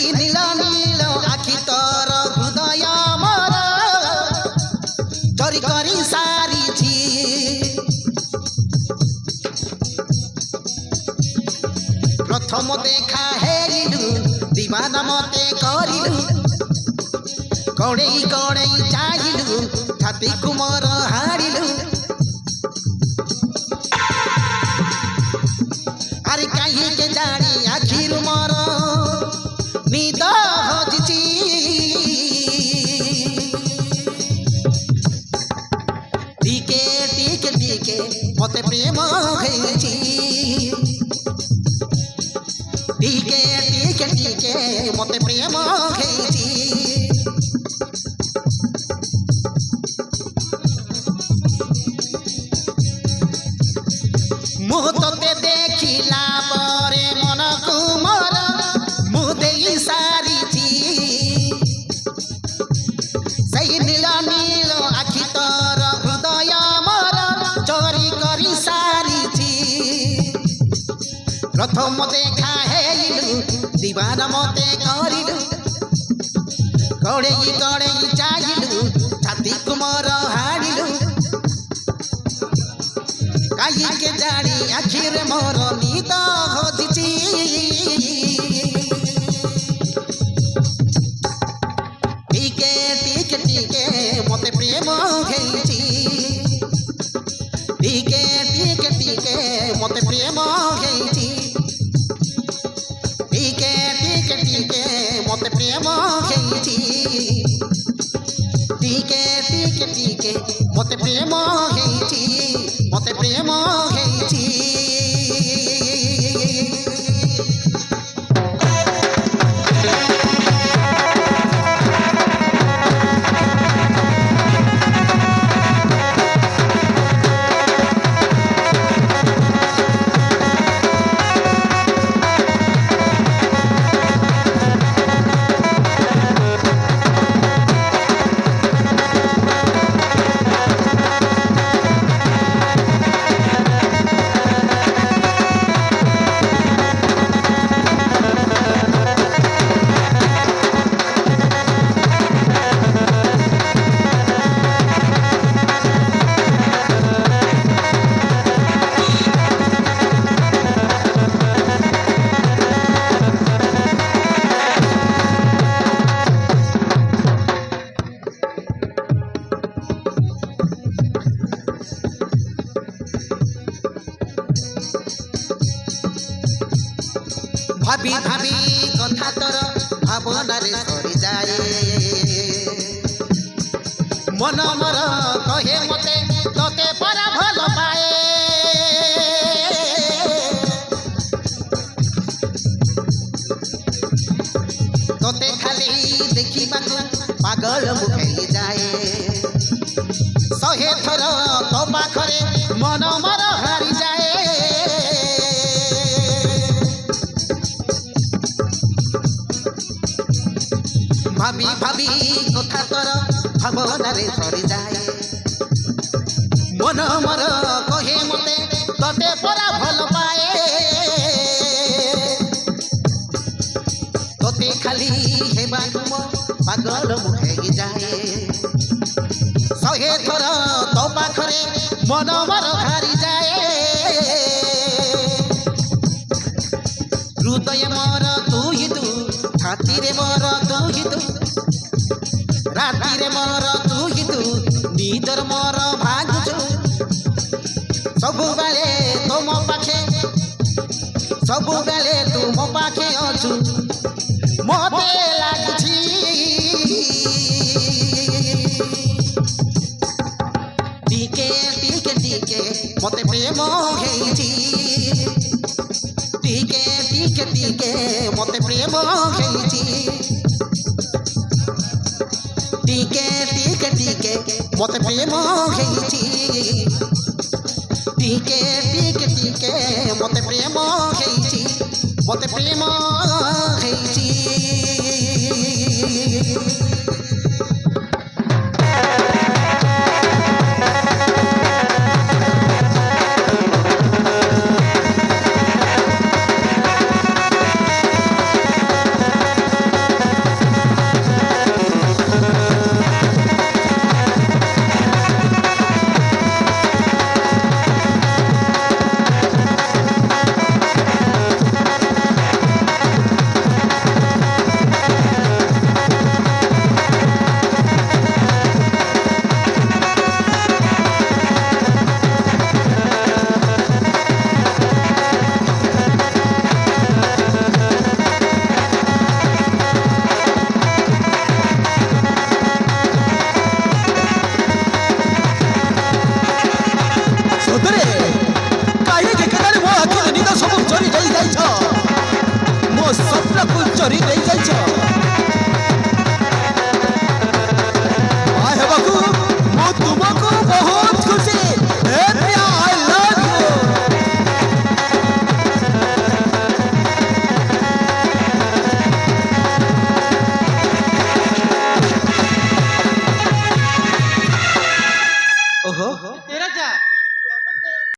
সেই নীল নীল আখি তোর হৃদয় মর চরি করি সারিছি প্রথম দেখা হেরিলু দিবানা মতে করিলু কড়েই কড়েই চাইলু ছাতি কুমর হারিলু আরে কাহিকে জানি আখির মর নিদ হজিছি টিকে টিকে টিকে মতে প্রেম হয়েছি টিকে টিকে টিকে মতে প্রেম হয়েছি মুহ তোতে দেখিলা পরে মনকু মোর মুহ দেই সারিছি সেই নীল নীল আখি তোর হৃদয় মোর চরি করি সারিছি প্রথম দেখা হেইলু দিবানা মতে করিলু কড়েই কড়েই চাইলু ছাতি কুমর হারিলু কাহিকে জানি আখির মোর নিদ হজিছি টিকে টিকে টিকে মতে প্রেম হয়েছি টিকে টিকে টিকে মতে প্রেম হয়েছি টিকে টিকে টিকে মতে প্রেম হয়েছি টিকে টিকে টিকে মতে প্রেম হয়েছি মতে প্রেম হয়েছি ভাবি ভাবি কথা তোর ভাবনারে সরি যায় মন মর কহে মতে তোতে পরা ভাল পায়ে তোতে খালি দেখিবাকু পাগল মুখেই যায় শহে থর তো পাখরে মন মর হারি যায় ভাবি ভাবি কথা তোর ভাবনারে সরি যায় মন মর কহে মতে তোতে পরা ভাল পায়ে তোতে খালি হেবা পাগল মুখে যায় শহে থর তো পাখরে মন মর হারি যায় হৃদয় মর তুই তু ছাতিরে মর তুই তু রাতিরে মর তুই তু নিদর মর ভাগুছু ସବୁବେଳେ ତୁମ ପାଖେ ସବୁବେଳେ ତୁମ ପାଖେ ଅଛୁ ମତେ ଲାଗୁଛି ଟିକେ ଟିକେ ଟିକେ ମତେ ପ୍ରେମ ହେଇଛି ଟିକେ ଟିକେ ଟିକେ ମତେ ପ୍ରେମ ହେଇଛି ଟିକେ ଟିକେ ଟିକେ ମତେ ପ୍ରେମ ହେଇଛି ଟିକେ ଟିକେ ଟିକେ ମତେ ପ୍ରେମ ହେଇଛି ମତେ ପ୍ରେମ